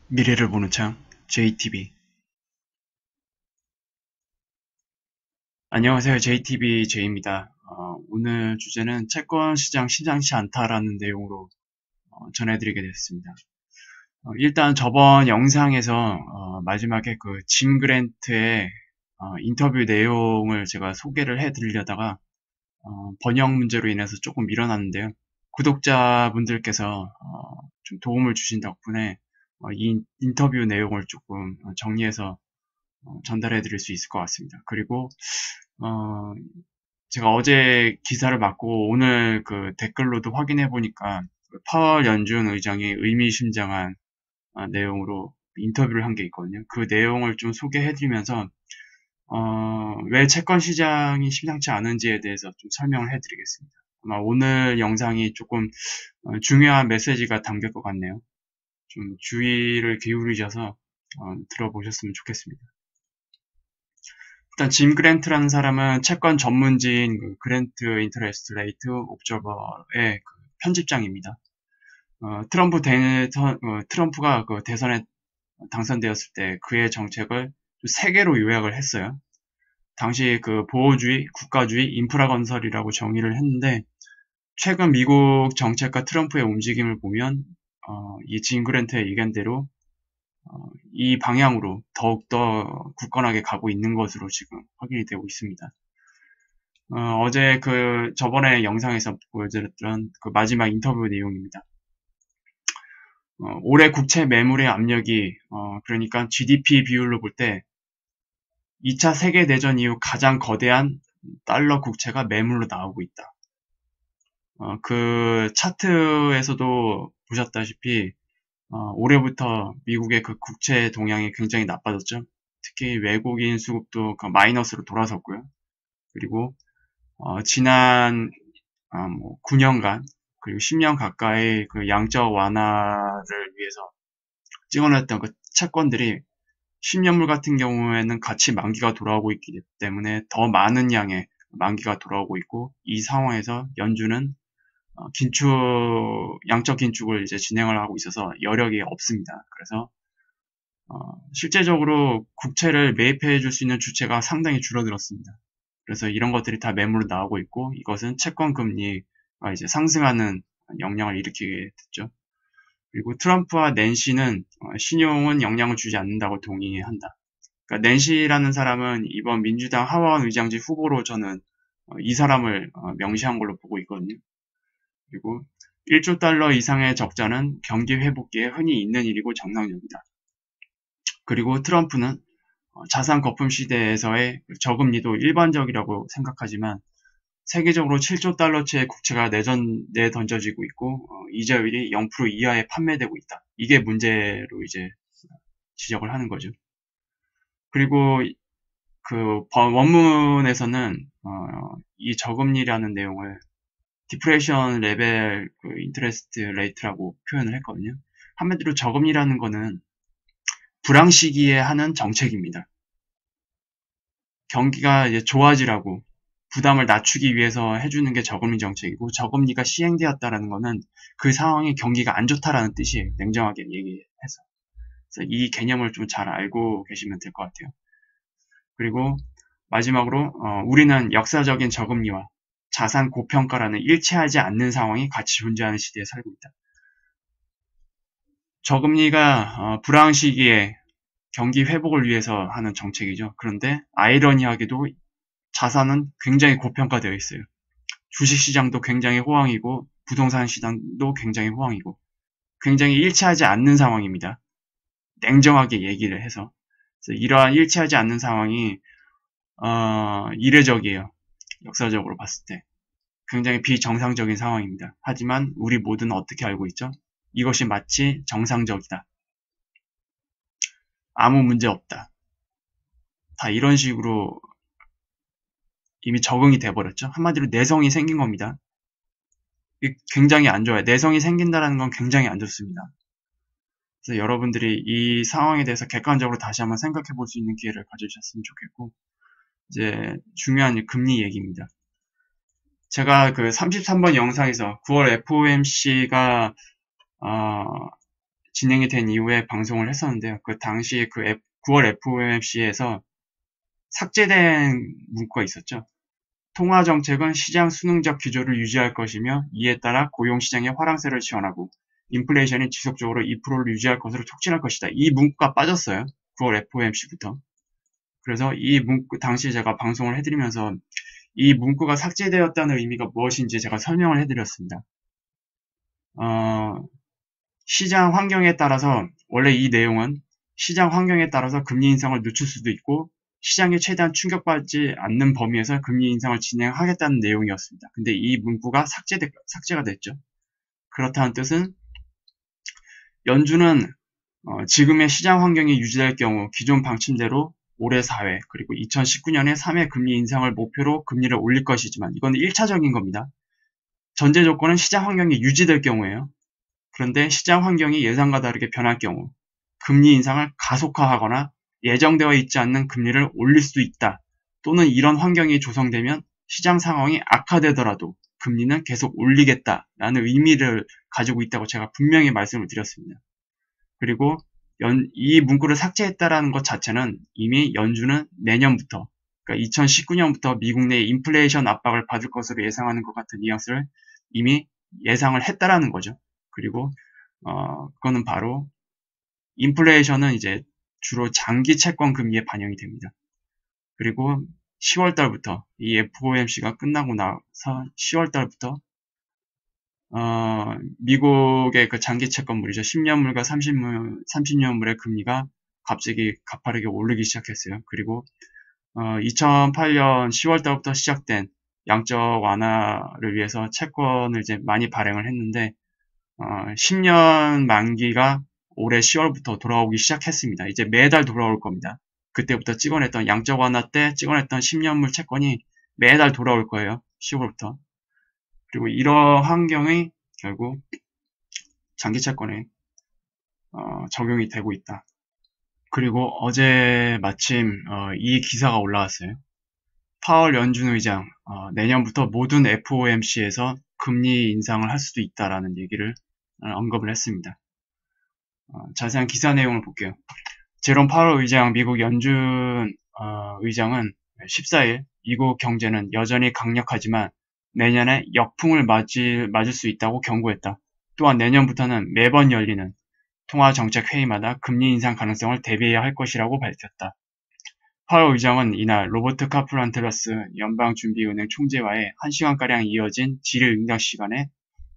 미래를 보는 창 JTB. 안녕하세요. JTB J입니다. 오늘 주제는 채권 시장 심상치 않다라는 내용으로 전해드리게 됐습니다. 일단 저번 영상에서 마지막에 그 짐 그랜트의 인터뷰 내용을 제가 소개를 해드리려다가 번역 문제로 인해서 조금 밀어놨는데요. 구독자분들께서 좀 도움을 주신 덕분에 이 인터뷰 내용을 조금 정리해서 전달해 드릴 수 있을 것 같습니다. 그리고 어, 제가 어제 기사를 받고 오늘 그 댓글로도 확인해 보니까 파월 연준 의장이 의미심장한 내용으로 인터뷰를 한 게 있거든요. 그 내용을 좀 소개해 드리면서 왜 채권 시장이 심상치 않은지에 대해서 좀 설명을 해 드리겠습니다. 아마 오늘 영상이 조금 중요한 메시지가 담길 것 같네요. 좀 주의를 기울이셔서 들어보셨으면 좋겠습니다. 일단 짐 그랜트라는 사람은 채권 전문지인 그 그랜트 인터레스트 레이트 옵저버의 그 편집장입니다. 트럼프가 그 대선에 당선되었을 때 그의 정책을 세 개로 요약을 했어요. 당시 그 보호주의, 국가주의, 인프라 건설이라고 정의를 했는데 최근 미국 정책과 트럼프의 움직임을 보면 이 짐 그랜트의 의견대로 이 방향으로 더욱더 굳건하게 가고 있는 것으로 지금 확인이 되고 있습니다. 어제 그 저번에 영상에서 보여드렸던 그 마지막 인터뷰 내용입니다. 올해 국채 매물의 압력이 그러니까 GDP 비율로 볼 때 2차 세계대전 이후 가장 거대한 달러 국채가 매물로 나오고 있다. 그 차트에서도 보셨다시피 올해부터 미국의 그 국채 동향이 굉장히 나빠졌죠. 특히 외국인 수급도 그 마이너스로 돌아섰고요. 그리고 지난 9년간 그리고 10년 가까이 그 양적 완화를 위해서 찍어냈던 그 채권들이 10년물 같은 경우에는 같이 만기가 돌아오고 있기 때문에 더 많은 양의 만기가 돌아오고 있고 이 상황에서 연준은 양적 긴축을 이제 진행을 하고 있어서 여력이 없습니다. 그래서 실제적으로 국채를 매입해 줄 수 있는 주체가 상당히 줄어들었습니다. 그래서 이런 것들이 다 매물로 나오고 있고 이것은 채권 금리가 이제 상승하는 영향을 일으키게 됐죠. 그리고 트럼프와 낸시는 신용은 영향을 주지 않는다고 동의한다. 그러니까 낸시라는 사람은 이번 민주당 하원 의장직 후보로 저는 이 사람을 명시한 걸로 보고 있거든요. 그리고 1조 달러 이상의 적자는 경기 회복기에 흔히 있는 일이고 정상적이다. 그리고 트럼프는 자산 거품 시대에서의 저금리도 일반적이라고 생각하지만 세계적으로 7조 달러치의 국채가 내던져지고 있고 이자율이 0% 이하에 판매되고 있다. 이게 문제로 이제 지적을 하는 거죠. 그리고 그 원문에서는 이 저금리라는 내용을 디프레이션 레벨 그 인터레스트 레이트라고 표현을 했거든요. 한마디로 저금리라는 거는 불황 시기에 하는 정책입니다. 경기가 이제 좋아지라고 부담을 낮추기 위해서 해주는 게 저금리 정책이고 저금리가 시행되었다라는 거는 그 상황이 경기가 안 좋다라는 뜻이에요. 냉정하게 얘기해서. 그래서 이 개념을 좀 잘 알고 계시면 될 것 같아요. 그리고 마지막으로 우리는 역사적인 저금리와 자산 고평가라는 일치하지 않는 상황이 같이 존재하는 시대에 살고 있다. 저금리가 불황 시기에 경기 회복을 위해서 하는 정책이죠. 그런데 아이러니하게도 자산은 굉장히 고평가되어 있어요. 주식시장도 굉장히 호황이고 부동산 시장도 굉장히 호황이고 굉장히 일치하지 않는 상황입니다. 냉정하게 얘기를 해서. 그래서 이러한 일치하지 않는 상황이 이례적이에요. 역사적으로 봤을 때. 굉장히 비정상적인 상황입니다. 하지만 우리 모두는 어떻게 알고 있죠? 이것이 마치 정상적이다. 아무 문제 없다. 다 이런 식으로 이미 적응이 돼버렸죠. 한마디로 내성이 생긴 겁니다. 굉장히 안 좋아요. 내성이 생긴다는 건 굉장히 안 좋습니다. 그래서 여러분들이 이 상황에 대해서 객관적으로 다시 한번 생각해 볼 수 있는 기회를 가져주셨으면 좋겠고, 이제 중요한 금리 얘기입니다. 제가 그 33번 영상에서 9월 FOMC가 진행이 된 이후에 방송을 했었는데요. 그 당시 9월 FOMC에서 삭제된 문구가 있었죠. 통화정책은 시장 수능적 기조를 유지할 것이며 이에 따라 고용시장의 화랑세를 지원하고 인플레이션이 지속적으로 2%를 유지할 것으로 촉진할 것이다. 이 문구가 빠졌어요. 9월 FOMC부터. 그래서 이 문구 당시 제가 방송을 해드리면서 이 문구가 삭제되었다는 의미가 무엇인지 제가 설명을 해드렸습니다. 시장 환경에 따라서 원래 이 내용은 시장 환경에 따라서 금리 인상을 늦출 수도 있고 시장에 최대한 충격받지 않는 범위에서 금리 인상을 진행하겠다는 내용이었습니다. 근데 이 문구가 삭제가 됐죠. 그렇다는 뜻은 연준은 지금의 시장 환경이 유지될 경우 기존 방침대로 올해 4회 그리고 2019년에 3회 금리 인상을 목표로 금리를 올릴 것이지만 이건 1차적인 겁니다. 전제 조건은 시장 환경이 유지될 경우에요. 그런데 시장 환경이 예상과 다르게 변할 경우 금리 인상을 가속화하거나 예정되어 있지 않는 금리를 올릴 수도 있다. 또는 이런 환경이 조성되면 시장 상황이 악화되더라도 금리는 계속 올리겠다라는 의미를 가지고 있다고 제가 분명히 말씀을 드렸습니다. 그리고 이 문구를 삭제했다라는 것 자체는 이미 연준은 내년부터 그러니까 2019년부터 미국 내 인플레이션 압박을 받을 것으로 예상하는 것 같은 뉘앙스를 이미 예상을 했다라는 거죠. 그리고 그거는 바로 인플레이션은 이제 주로 장기 채권 금리에 반영이 됩니다. 그리고 10월 달부터 이 FOMC가 끝나고 나서 10월 달부터 미국의 그 장기 채권물이죠. 10년물과 30년물의 금리가 갑자기 가파르게 오르기 시작했어요. 그리고 2008년 10월 달부터 시작된 양적 완화를 위해서 채권을 이제 많이 발행을 했는데 10년 만기가 올해 10월부터 돌아오기 시작했습니다. 이제 매달 돌아올 겁니다. 그때부터 찍어냈던 양적 완화 때 찍어냈던 10년물 채권이 매달 돌아올 거예요. 10월부터. 그리고 이런 환경이 결국 장기 채권에 적용이 되고 있다. 그리고 어제 마침 이 기사가 올라왔어요. 파월 연준 의장 내년부터 모든 FOMC에서 금리 인상을 할 수도 있다라는 얘기를 언급을 했습니다. 자세한 기사 내용을 볼게요. 제롬 파월 의장, 미국 연준 의장은 14일 미국 경제는 여전히 강력하지만 내년에 역풍을 맞을 수 있다고 경고했다. 또한 내년부터는 매번 열리는 통화정책회의마다 금리 인상 가능성을 대비해야 할 것이라고 밝혔다. 파월 의장은 이날 로버트 카플란트러스 연방준비은행 총재와의 1시간가량 이어진 질의응답 시간에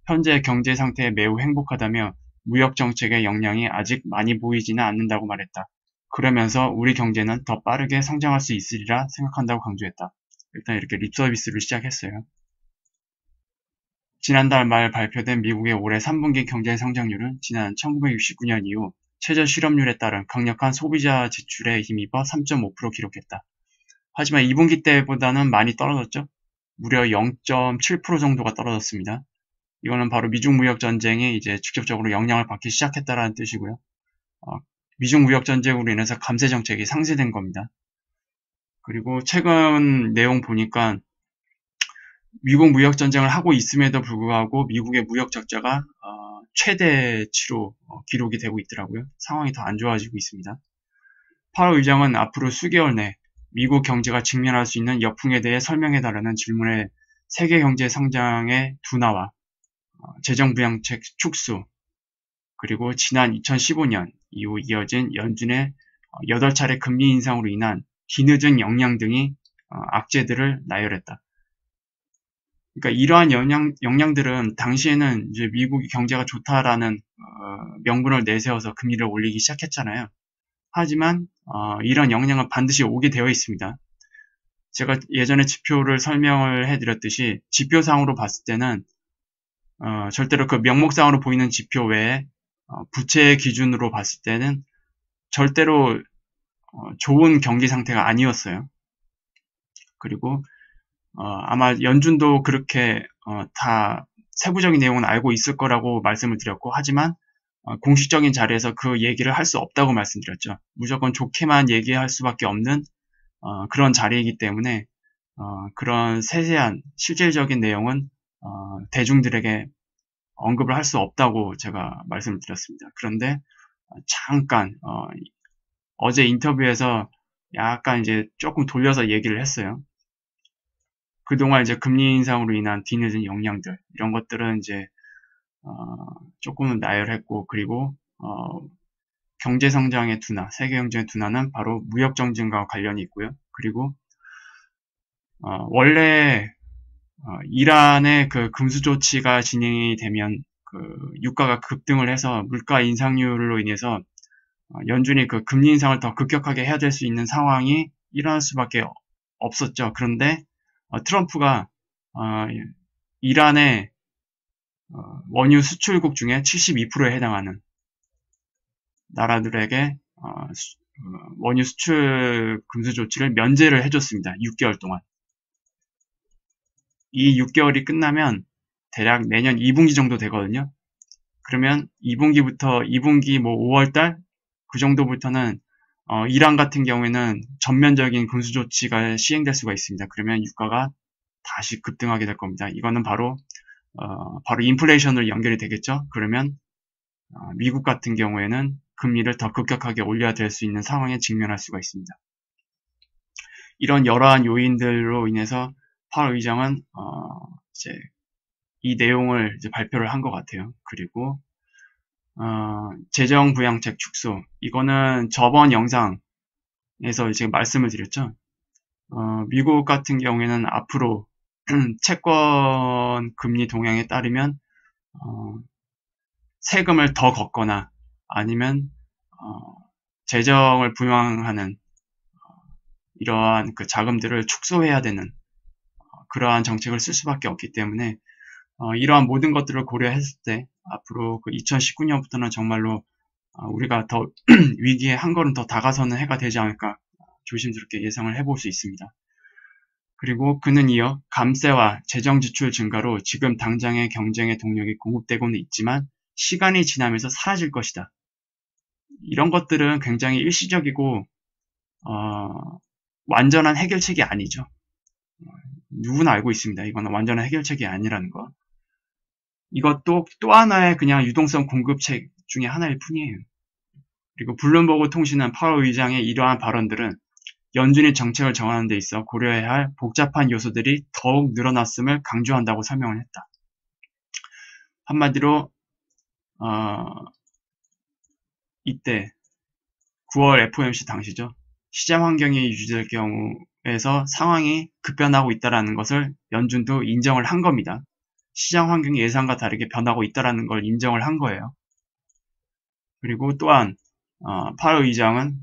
현재 경제 상태에 매우 행복하다며 무역정책의 영향이 아직 많이 보이지는 않는다고 말했다. 그러면서 우리 경제는 더 빠르게 성장할 수 있으리라 생각한다고 강조했다. 일단 이렇게 립서비스를 시작했어요. 지난달 말 발표된 미국의 올해 3분기 경제 성장률은 지난 1969년 이후 최저 실업률에 따른 강력한 소비자 지출에 힘입어 3.5% 기록했다. 하지만 2분기 때보다는 많이 떨어졌죠. 무려 0.7% 정도가 떨어졌습니다. 이거는 바로 미중 무역 전쟁이 이제 직접적으로 영향을 받기 시작했다라는 뜻이고요. 미중 무역 전쟁으로 인해서 감세 정책이 상쇄된 겁니다. 그리고 최근 내용 보니까 미국 무역 전쟁을 하고 있음에도 불구하고 미국의 무역 적자가 최대치로 기록이 되고 있더라고요. 상황이 더 안 좋아지고 있습니다. 파월 의장은 앞으로 수개월 내 미국 경제가 직면할 수 있는 역풍에 대해 설명해달라는 질문에 세계 경제 성장의 둔화와 재정 부양책 축소 그리고 지난 2015년 이후 이어진 연준의 8차례 금리 인상으로 인한 뒤늦은 영향 등이 악재들을 나열했다. 그러니까 이러한 영향들은 당시에는 이제 미국이 경제가 좋다라는 명분을 내세워서 금리를 올리기 시작했잖아요. 하지만 이런 영향은 반드시 오게 되어 있습니다. 제가 예전에 지표를 설명을 해드렸듯이 지표상으로 봤을 때는 절대로 그 명목상으로 보이는 지표 외에 부채 기준으로 봤을 때는 절대로 좋은 경기 상태가 아니었어요. 그리고 아마 연준도 그렇게 다 세부적인 내용은 알고 있을 거라고 말씀을 드렸고 하지만 공식적인 자리에서 그 얘기를 할 수 없다고 말씀드렸죠. 무조건 좋게만 얘기할 수밖에 없는 그런 자리이기 때문에 그런 세세한 실질적인 내용은 대중들에게 언급을 할 수 없다고 제가 말씀을 드렸습니다. 그런데 잠깐 어제 인터뷰에서 약간 이제 조금 돌려서 얘기를 했어요. 그동안 이제 금리 인상으로 인한 뒤늦은 영향들 이런 것들은 이제 조금은 나열했고, 그리고 경제 성장의 둔화, 세계 경제의 둔화는 바로 무역 정진과 관련이 있고요. 그리고 원래 이란의 그 금수 조치가 진행이 되면 그 유가가 급등을 해서 물가 인상률로 인해서 연준이 그 금리 인상을 더 급격하게 해야 될 수 있는 상황이 일어날 수밖에 없었죠. 그런데 트럼프가 이란의 원유 수출국 중에 72%에 해당하는 나라들에게 원유 수출 금수 조치를 면제를 해줬습니다. 6개월 동안. 이 6개월이 끝나면 대략 내년 2분기 정도 되거든요. 그러면 2분기 뭐 5월달 그 정도부터는 이란 같은 경우에는 전면적인 금수 조치가 시행될 수가 있습니다. 그러면 유가가 다시 급등하게 될 겁니다. 이거는 바로 인플레이션으로 연결이 되겠죠. 그러면 미국 같은 경우에는 금리를 더 급격하게 올려야 될 수 있는 상황에 직면할 수가 있습니다. 이런 여러한 요인들로 인해서 파월 의장은 이제 이 내용을 이제 발표를 한 것 같아요. 그리고 재정 부양책 축소, 이거는 저번 영상에서 이제 말씀을 드렸죠. 미국 같은 경우에는 앞으로 채권 금리 동향에 따르면 세금을 더 걷거나 아니면 재정을 부양하는 이러한 그 자금들을 축소해야 되는 그러한 정책을 쓸 수밖에 없기 때문에 이러한 모든 것들을 고려했을 때 앞으로 그 2019년부터는 정말로 우리가 더 위기에 한 걸음 더 다가서는 해가 되지 않을까 조심스럽게 예상을 해볼 수 있습니다. 그리고 그는 이어 감세와 재정 지출 증가로 지금 당장의 경쟁의 동력이 공급되고는 있지만 시간이 지나면서 사라질 것이다. 이런 것들은 굉장히 일시적이고 완전한 해결책이 아니죠. 누구나 알고 있습니다. 이거는 완전한 해결책이 아니라는 거. 이것도 또 하나의 그냥 유동성 공급책 중에 하나일 뿐이에요. 그리고 블룸버그 통신은 파월 의장의 이러한 발언들은 연준이 정책을 정하는 데 있어 고려해야 할 복잡한 요소들이 더욱 늘어났음을 강조한다고 설명을 했다. 한마디로 이때 9월 FOMC 당시죠. 시장 환경이 유지될 경우에서 상황이 급변하고 있다는 것을 연준도 인정을 한 겁니다. 시장 환경이 예상과 다르게 변하고 있다는 걸 인정을 한 거예요. 그리고 또한 파월 의장은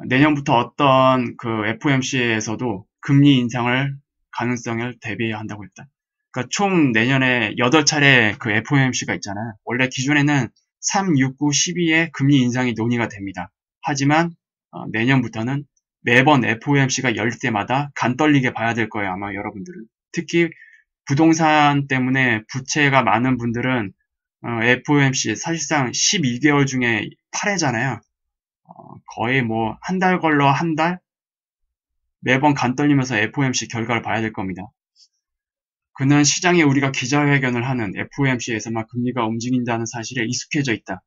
내년부터 어떤 그 FOMC에서도 금리 인상을 가능성을 대비해야 한다고 했다. 그러니까 총 내년에 8차례 그 FOMC가 있잖아요. 원래 기존에는 3, 6, 9, 12에 금리 인상이 논의가 됩니다. 하지만 내년부터는 매번 FOMC가 열 때마다 간 떨리게 봐야 될 거예요. 아마 여러분들은. 특히 부동산 때문에 부채가 많은 분들은 FOMC 사실상 12개월 중에 8회잖아요. 거의 뭐 한 달 걸러 한 달 매번 간 떨리면서 FOMC 결과를 봐야 될 겁니다. 그는 시장에 우리가 기자회견을 하는 FOMC에서만 금리가 움직인다는 사실에 익숙해져 있다.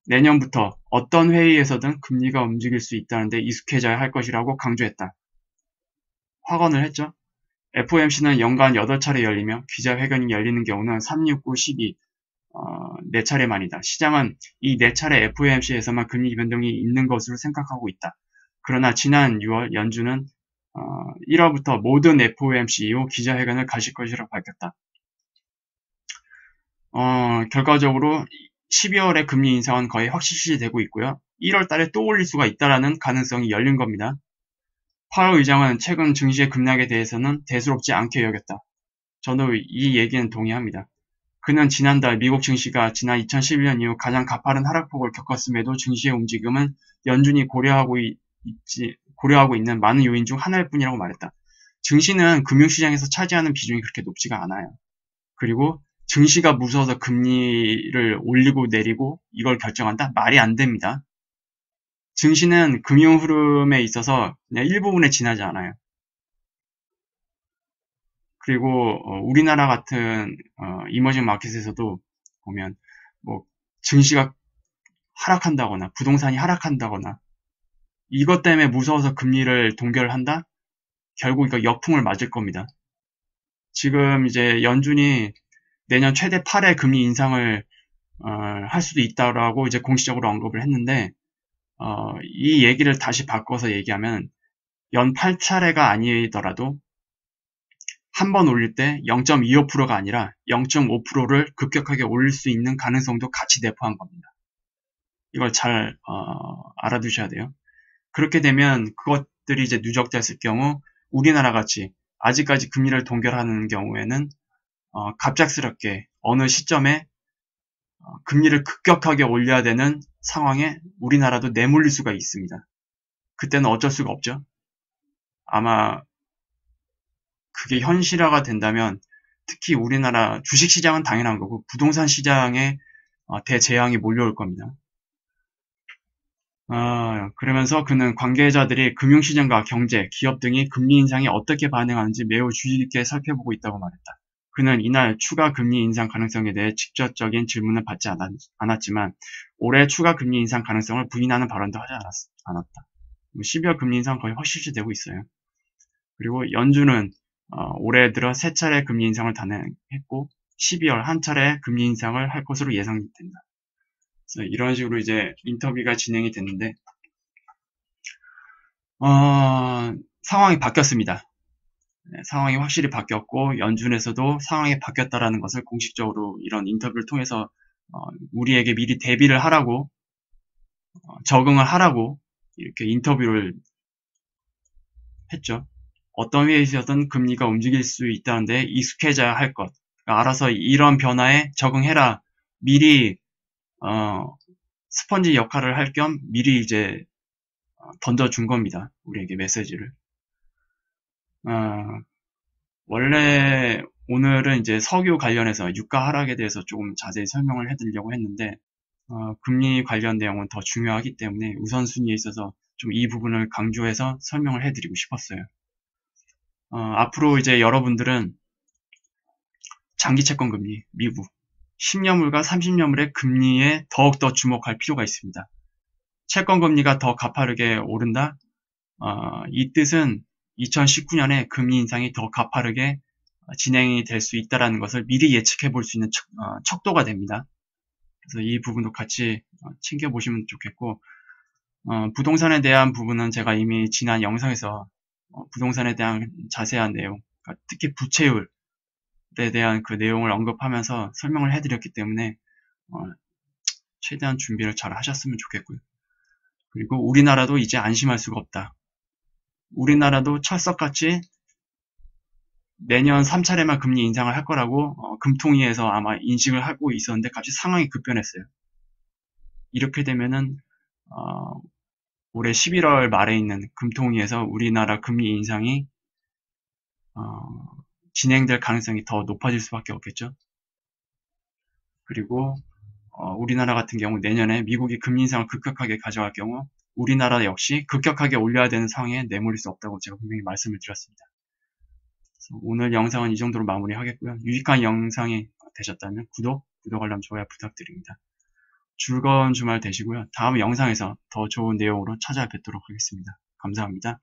내년부터 어떤 회의에서든 금리가 움직일 수 있다는데 익숙해져야 할 것이라고 강조했다. 확언을 했죠. FOMC는 연간 8차례 열리며 기자회견이 열리는 경우는 3, 6, 9, 12 4차례만이다. 시장은 이 4차례 FOMC에서만 금리 변동이 있는 것으로 생각하고 있다. 그러나 지난 6월 연준은 1월부터 모든 FOMC 이후 기자회견을 가질 것이라고 밝혔다. 결과적으로 12월에 금리 인상은 거의 확실시되고 있고요. 1월 달에 또 올릴 수가 있다는 가능성이 열린 겁니다. 파월 의장은 최근 증시의 급락에 대해서는 대수롭지 않게 여겼다. 저도 이 얘기는 동의합니다. 그는 지난달 미국 증시가 지난 2011년 이후 가장 가파른 하락폭을 겪었음에도 증시의 움직임은 연준이 고려하고 있는 많은 요인 중 하나일 뿐이라고 말했다. 증시는 금융시장에서 차지하는 비중이 그렇게 높지가 않아요. 그리고 증시가 무서워서 금리를 올리고 내리고 이걸 결정한다? 말이 안 됩니다. 증시는 금융 흐름에 있어서 그냥 일부분에 지나지 않아요. 그리고 우리나라 같은 이머징 마켓에서도 보면 뭐 증시가 하락한다거나 부동산이 하락한다거나 이것 때문에 무서워서 금리를 동결한다? 결국 이거 역풍을 맞을 겁니다. 지금 이제 연준이 내년 최대 8회 금리 인상을 할 수도 있다라고 이제 공식적으로 언급을 했는데 이 얘기를 다시 바꿔서 얘기하면 연 8차례가 아니더라도 한 번 올릴 때 0.25%가 아니라 0.5%를 급격하게 올릴 수 있는 가능성도 같이 내포한 겁니다. 이걸 잘 알아두셔야 돼요. 그렇게 되면 그것들이 이제 누적됐을 경우 우리나라 같이 아직까지 금리를 동결하는 경우에는 갑작스럽게 어느 시점에 금리를 급격하게 올려야 되는 상황에 우리나라도 내몰릴 수가 있습니다. 그때는 어쩔 수가 없죠. 아마 그게 현실화가 된다면 특히 우리나라 주식시장은 당연한 거고 부동산 시장에 대재앙이 몰려올 겁니다. 그러면서 그는 관계자들이 금융시장과 경제, 기업 등이 금리 인상에 어떻게 반응하는지 매우 주의 깊게 살펴보고 있다고 말했다. 그는 이날 추가 금리 인상 가능성에 대해 직접적인 질문을 받지 않았지만 올해 추가 금리 인상 가능성을 부인하는 발언도 하지 않았다. 12월 금리 인상 거의 확실시되고 있어요. 그리고 연준은 올해 들어 3차례 금리 인상을 단행했고 12월 한 차례 금리 인상을 할 것으로 예상된다. 그래서 이런 식으로 이제 인터뷰가 진행이 됐는데 상황이 바뀌었습니다. 네, 상황이 확실히 바뀌었고 연준에서도 상황이 바뀌었다라는 것을 공식적으로 이런 인터뷰를 통해서 우리에게 미리 대비를 하라고 적응을 하라고 이렇게 인터뷰를 했죠. 어떤 회의에서든 금리가 움직일 수 있다는데 익숙해져야 할 것. 그러니까 알아서 이런 변화에 적응해라. 미리 스펀지 역할을 할 겸 미리 이제 던져준 겁니다. 우리에게 메시지를. 원래 오늘은 이제 석유 관련해서 유가 하락에 대해서 조금 자세히 설명을 해드리려고 했는데 금리 관련 내용은 더 중요하기 때문에 우선순위에 있어서 좀 이 부분을 강조해서 설명을 해드리고 싶었어요. 앞으로 이제 여러분들은 장기 채권 금리, 미국, 10년물과 30년물의 금리에 더욱더 주목할 필요가 있습니다. 채권 금리가 더 가파르게 오른다? 이 뜻은 2019년에 금리 인상이 더 가파르게 진행이 될 수 있다는 것을 미리 예측해 볼 수 있는 척도가 됩니다. 그래서 이 부분도 같이 챙겨보시면 좋겠고, 부동산에 대한 부분은 제가 이미 지난 영상에서 부동산에 대한 자세한 내용, 그러니까 특히 부채율에 대한 그 내용을 언급하면서 설명을 해드렸기 때문에 최대한 준비를 잘 하셨으면 좋겠고요. 그리고 우리나라도 이제 안심할 수가 없다. 우리나라도 철석같이 내년 3차례만 금리 인상을 할 거라고 금통위에서 아마 인식을 하고 있었는데 갑자기 상황이 급변했어요. 이렇게 되면은 올해 11월 말에 있는 금통위에서 우리나라 금리 인상이 진행될 가능성이 더 높아질 수밖에 없겠죠. 그리고 우리나라 같은 경우 내년에 미국이 금리 인상을 급격하게 가져갈 경우 우리나라 역시 급격하게 올려야 되는 상황에 내몰릴 수 없다고 제가 분명히 말씀을 드렸습니다. 오늘 영상은 이 정도로 마무리하겠고요. 유익한 영상이 되셨다면 구독, 알람, 좋아요 부탁드립니다. 즐거운 주말 되시고요. 다음 영상에서 더 좋은 내용으로 찾아뵙도록 하겠습니다. 감사합니다.